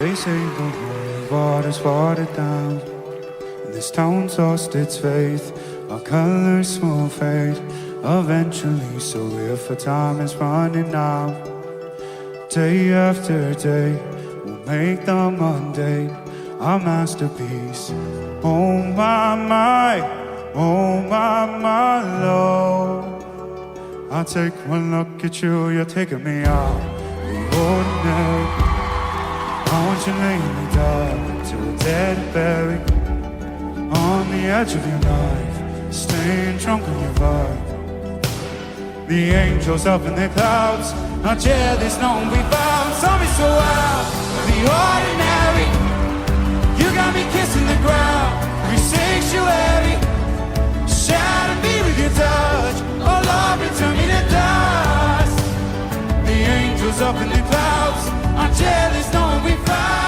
They say the holy water's watered down, and this town's lost its faith. Our colors will fade eventually, so if our time is running out, day after day, we'll make the mundane our masterpiece. Oh my, oh my Lord. I take one look at you, you're taking me out the ordinary. I want you laying me down to a dead berry on the edge of your knife, staying drunk on your vibe. The angels up in the clouds, not jealous, no one we found. Saw me so out of the ordinary. You got me kissing the ground, we sanctuary. Shatter me with your touch, oh Lord, return me to dust. The angels up in the clouds, I'm jealous, no one we found.